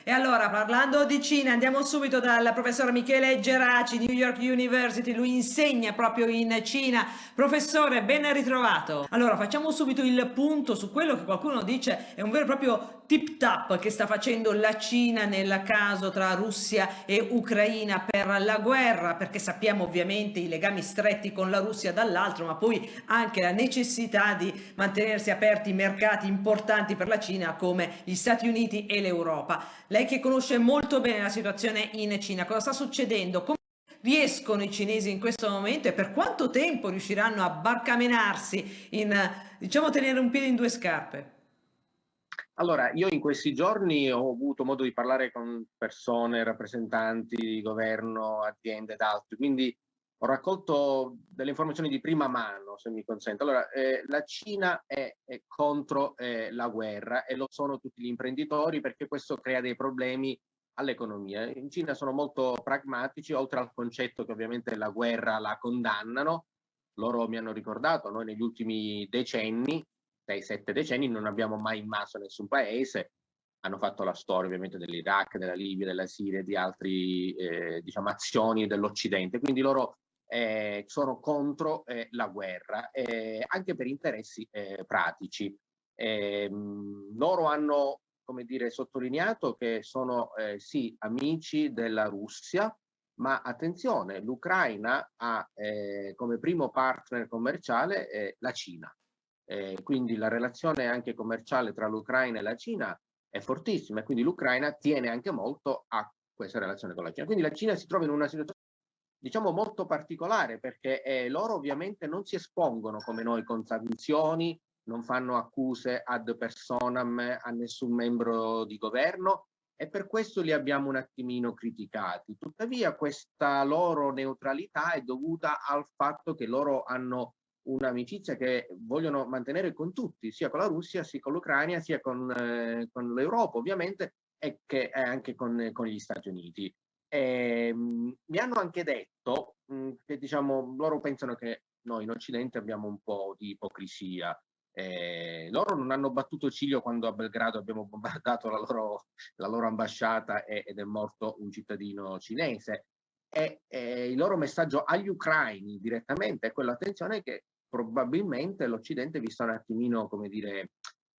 E allora, parlando di Cina, andiamo subito dal professor Michele Geraci, New York University, lui insegna proprio in Cina. Professore, ben ritrovato. Allora, facciamo subito il punto su quello che qualcuno dice è un vero e proprio tip-tap che sta facendo la Cina nel caso tra Russia e Ucraina per la guerra, perché sappiamo ovviamente i legami stretti con la Russia dall'altro, ma poi anche la necessità di mantenersi aperti mercati importanti per la Cina come gli Stati Uniti e l'Europa. Lei che conosce molto bene la situazione in Cina, cosa sta succedendo? Come riescono i cinesi in questo momento e per quanto tempo riusciranno a barcamenarsi in, diciamo, tenere un piede in due scarpe? Allora, io in questi giorni ho avuto modo di parlare con persone, rappresentanti di governo, aziende ed altri, quindi ho raccolto delle informazioni di prima mano, se mi consente. Allora, la Cina è contro la guerra e lo sono tutti gli imprenditori perché questo crea dei problemi all'economia. In Cina sono molto pragmatici, oltre al concetto che ovviamente la guerra la condannano. Loro mi hanno ricordato, noi negli ultimi decenni 6-7 decenni non abbiamo mai invaso nessun paese, hanno fatto la storia ovviamente dell'Iraq, della Libia, della Siria e di altre diciamo, azioni dell'Occidente, quindi loro sono contro la guerra, anche per interessi pratici. Loro hanno, come dire, sottolineato che sono sì amici della Russia, ma attenzione, l'Ucraina ha come primo partner commerciale la Cina. Quindi la relazione anche commerciale tra l'Ucraina e la Cina è fortissima e quindi l'Ucraina tiene anche molto a questa relazione con la Cina. Quindi la Cina si trova in una situazione diciamo molto particolare perché loro ovviamente non si espongono come noi con sanzioni, non fanno accuse ad personam a nessun membro di governo e per questo li abbiamo un attimino criticati. Tuttavia questa loro neutralità è dovuta al fatto che loro hanno un'amicizia che vogliono mantenere con tutti, sia con la Russia, sia con l'Ucraina, sia con l'Europa ovviamente e che anche con gli Stati Uniti. Mi hanno anche detto che diciamo, loro pensano che noi in Occidente abbiamo un po' di ipocrisia. Loro non hanno battuto ciglio quando a Belgrado abbiamo bombardato la loro ambasciata ed è morto un cittadino cinese. Il loro messaggio agli ucraini direttamente è quello, attenzione, che probabilmente l'Occidente vi sta un attimino, come dire,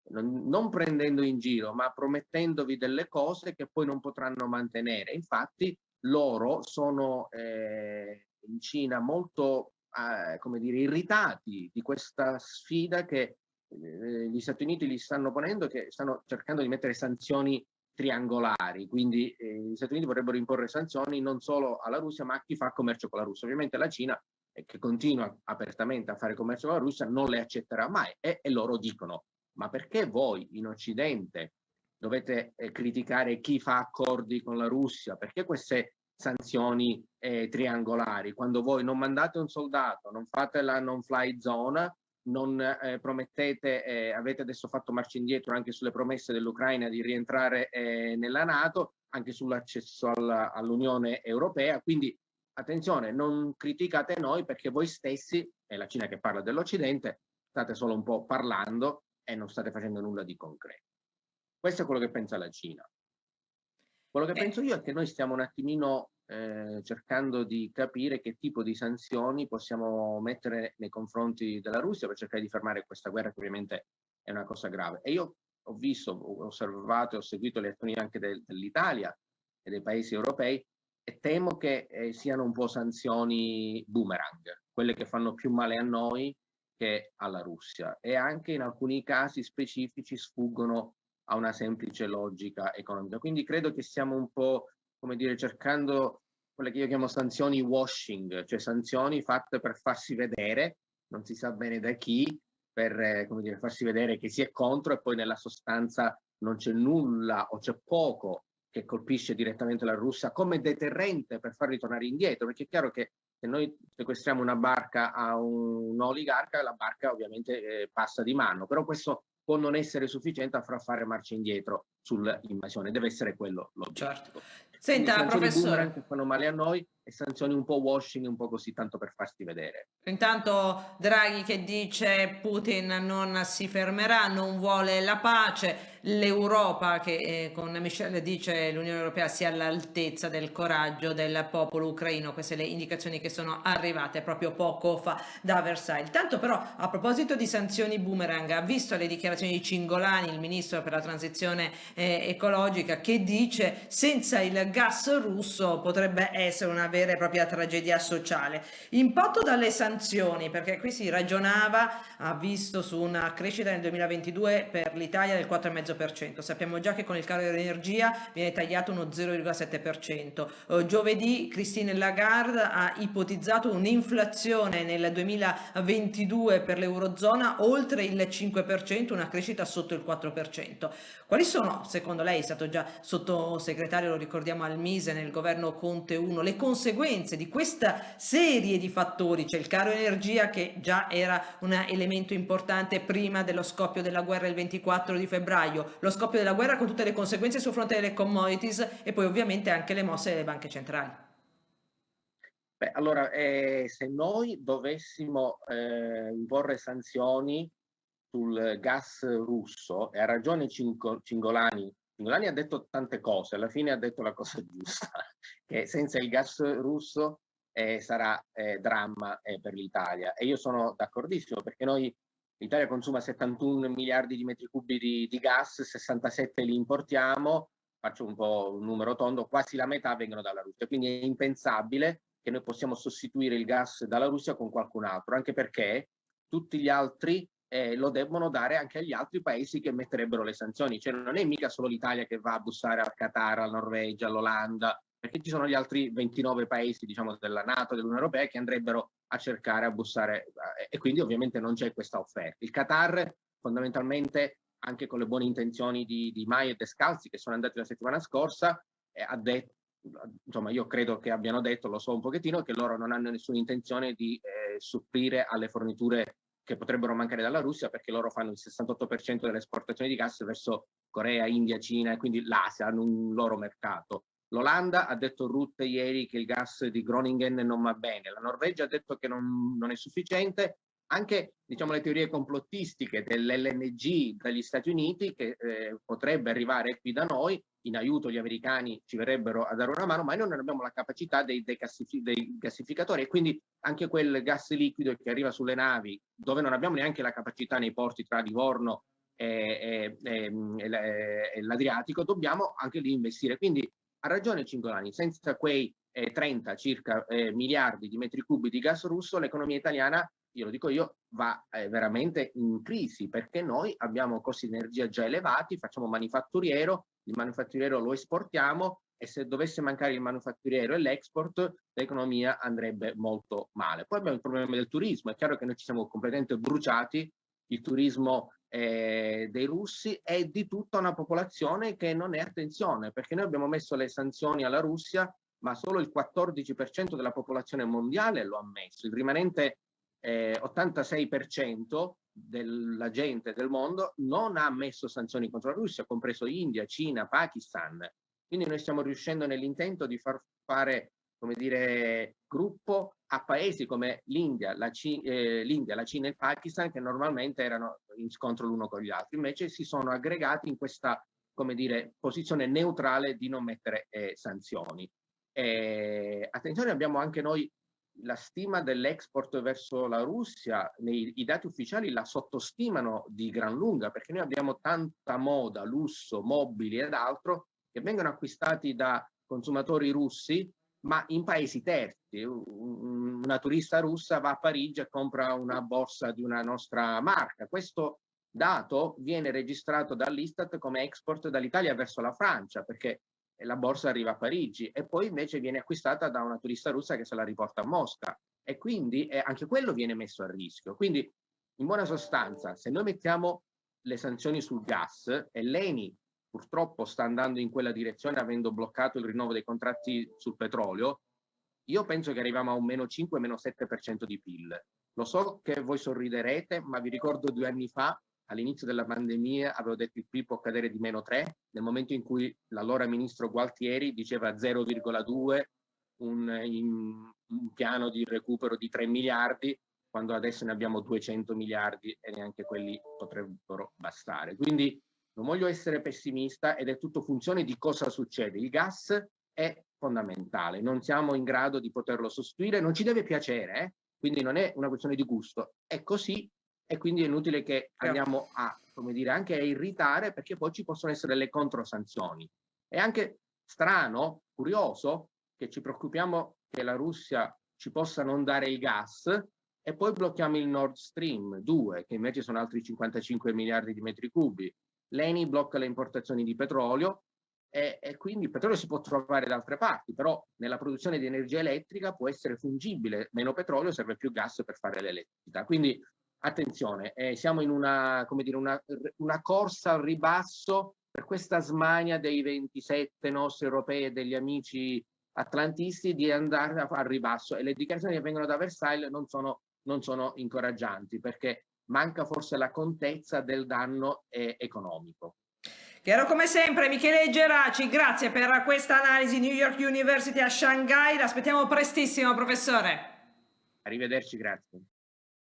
non prendendo in giro, ma promettendovi delle cose che poi non potranno mantenere. Infatti loro sono in Cina molto, come dire, irritati di questa sfida che gli Stati Uniti gli stanno ponendo, che stanno cercando di mettere sanzioni triangolari, quindi gli Stati Uniti vorrebbero imporre sanzioni non solo alla Russia, ma a chi fa commercio con la Russia. Ovviamente la Cina, che continua apertamente a fare commercio con la Russia, non le accetterà mai e loro dicono ma perché voi in Occidente dovete criticare chi fa accordi con la Russia? Perché queste sanzioni triangolari? Quando voi non mandate un soldato, non fate la non-fly zone, non promettete, avete adesso fatto marcia indietro anche sulle promesse dell'Ucraina di rientrare nella NATO, anche sull'accesso all'Unione Europea. Quindi attenzione, non criticate noi perché voi stessi, è la Cina che parla dell'Occidente, state solo un po' parlando e non state facendo nulla di concreto. Questo è quello che pensa la Cina. Quello che penso io è che noi stiamo un attimino cercando di capire che tipo di sanzioni possiamo mettere nei confronti della Russia per cercare di fermare questa guerra che ovviamente è una cosa grave. E io ho visto, ho osservato, ho seguito le azioni anche dell'Italia e dei paesi europei e temo che siano un po' sanzioni boomerang, quelle che fanno più male a noi che alla Russia e anche in alcuni casi specifici sfuggono a una semplice logica economica. Quindi credo che stiamo un po', come dire, cercando quelle che io chiamo sanzioni washing, cioè sanzioni fatte per farsi vedere, non si sa bene da chi, per come dire, farsi vedere che si è contro e poi nella sostanza non c'è nulla o c'è poco che colpisce direttamente la Russia come deterrente per far ritornare indietro, perché è chiaro che se noi sequestriamo una barca a un oligarca, la barca ovviamente passa di mano, però questo può non essere sufficiente a far fare marcia indietro sull'invasione, deve essere quello l'obiettivo. Certo. Quindi Senta, sanzioni professore. boomerang che fanno male a noi sanzioni un po' washing, un po' così, tanto per farsi vedere. Intanto Draghi che dice Putin non si fermerà, non vuole la pace, l'Europa che con Michel dice l'Unione Europea sia all'altezza del coraggio del popolo ucraino, queste le indicazioni che sono arrivate proprio poco fa da Versailles. Tanto però a proposito di sanzioni boomerang, ha visto le dichiarazioni di Cingolani, il ministro per la transizione ecologica, che dice senza il gas russo potrebbe essere una vera e propria tragedia sociale. Impatto dalle sanzioni, perché qui si ragionava, ha visto su una crescita nel 2022 per l'Italia del 4,5%. Sappiamo già che con il caro dell'energia viene tagliato uno 0,7%. Giovedì Christine Lagarde ha ipotizzato un'inflazione nel 2022 per l'Eurozona oltre il 5%, una crescita sotto il 4%. Quali sono, secondo lei, è stato già sottosegretario, lo ricordiamo, al Mise nel governo Conte 1, le conseguenze di questa serie di fattori? C'è il caro energia che già era un elemento importante prima dello scoppio della guerra il 24 di febbraio, lo scoppio della guerra con tutte le conseguenze sul fronte delle commodities e poi ovviamente anche le mosse delle banche centrali. Beh, allora, se noi dovessimo imporre sanzioni sul gas russo, e ha ragione Cingolani. Cingolani ha detto tante cose, alla fine ha detto la cosa giusta, che senza il gas russo sarà dramma per l'Italia. E io sono d'accordissimo, perché l'Italia consuma 71 miliardi di metri cubi di gas, 67 li importiamo, faccio un po' un numero tondo, quasi la metà vengono dalla Russia, quindi è impensabile che noi possiamo sostituire il gas dalla Russia con qualcun altro, anche perché tutti gli altri lo devono dare anche agli altri paesi che metterebbero le sanzioni. Cioè non è mica solo l'Italia che va a bussare al Qatar, alla Norvegia, all'Olanda, perché ci sono gli altri 29 paesi, diciamo, della NATO, dell'Unione Europea, che andrebbero a cercare a bussare, e quindi ovviamente non c'è questa offerta. Il Qatar fondamentalmente, anche con le buone intenzioni di Mai e Descalzi, che sono andati la settimana scorsa, ha detto, insomma, io credo che abbiano detto, lo so un pochettino, che loro non hanno nessuna intenzione di supplire alle forniture che potrebbero mancare dalla Russia, perché loro fanno il 68% delle esportazioni di gas verso Corea, India, Cina, e quindi l'Asia hanno un loro mercato. L'Olanda ha detto Rutte ieri che il gas di Groningen non va bene, la Norvegia ha detto che non è sufficiente, anche, diciamo, le teorie complottistiche dell'LNG dagli Stati Uniti, che potrebbe arrivare qui da noi in aiuto. Gli americani ci verrebbero a dare una mano, ma noi non abbiamo la capacità dei gassificatori, e quindi anche quel gas liquido che arriva sulle navi, dove non abbiamo neanche la capacità nei porti tra Livorno e l'Adriatico, dobbiamo anche lì investire. Quindi ha ragione Cingolani, senza quei 30 circa miliardi di metri cubi di gas russo, l'economia italiana, io lo dico io, va veramente in crisi, perché noi abbiamo costi di energia già elevati, facciamo manifatturiero, il manifatturiero lo esportiamo, e se dovesse mancare il manifatturiero e l'export, l'economia andrebbe molto male. Poi abbiamo il problema del turismo, è chiaro che noi ci siamo completamente bruciati, il turismo dei russi e di tutta una popolazione che non è attenzione, perché noi abbiamo messo le sanzioni alla Russia, ma solo il 14% della popolazione mondiale lo ha messo, il rimanente 86% della gente del mondo non ha messo sanzioni contro la Russia, compreso India, Cina, Pakistan. Quindi noi stiamo riuscendo nell'intento di far fare, come dire, gruppo a paesi come l'India, la Cina e il Pakistan, che normalmente erano in scontro l'uno con gli altri, invece si sono aggregati in questa, come dire, posizione neutrale di non mettere sanzioni. Attenzione, abbiamo anche noi la stima dell'export verso la Russia, i dati ufficiali la sottostimano di gran lunga, perché noi abbiamo tanta moda, lusso, mobili ed altro che vengono acquistati da consumatori russi, ma in paesi terzi. Una turista russa va a Parigi e compra una borsa di una nostra marca. Questo dato viene registrato dall'Istat come export dall'Italia verso la Francia, perché la borsa arriva a Parigi, e poi invece viene acquistata da una turista russa che se la riporta a Mosca, e quindi anche quello viene messo a rischio. Quindi, in buona sostanza, se noi mettiamo le sanzioni sul gas, e l'ENI purtroppo sta andando in quella direzione avendo bloccato il rinnovo dei contratti sul petrolio, io penso che arriviamo a un meno 5, meno 7% di PIL. Lo so che voi sorriderete, ma vi ricordo 2 anni fa, all'inizio della pandemia, avevo detto il PIL può cadere di meno 3, nel momento in cui l'allora ministro Gualtieri diceva 0,2, un piano di recupero di 3 miliardi, quando adesso ne abbiamo 200 miliardi e neanche quelli potrebbero bastare. Quindi non voglio essere pessimista ed è tutto funzione di cosa succede. Il gas è fondamentale, non siamo in grado di poterlo sostituire, non ci deve piacere, quindi non è una questione di gusto, è così e quindi è inutile che andiamo a, come dire, anche a irritare, perché poi ci possono essere le controsanzioni. È anche strano, curioso, che ci preoccupiamo che la Russia ci possa non dare il gas e poi blocchiamo il Nord Stream 2, che invece sono altri 55 miliardi di metri cubi. L'ENI blocca le importazioni di petrolio e quindi il petrolio si può trovare da altre parti, però nella produzione di energia elettrica può essere fungibile, meno petrolio serve più gas per fare l'elettricità. Quindi attenzione, siamo in una, come dire, una corsa al ribasso per questa smania dei 27 nostri europei e degli amici atlantisti di andare al ribasso, e le dichiarazioni che vengono da Versailles non sono incoraggianti, perché manca forse la contezza del danno economico. Chiaro come sempre, Michele Geraci, grazie per questa analisi. New York University a Shanghai, l'aspettiamo prestissimo, professore. Arrivederci, grazie.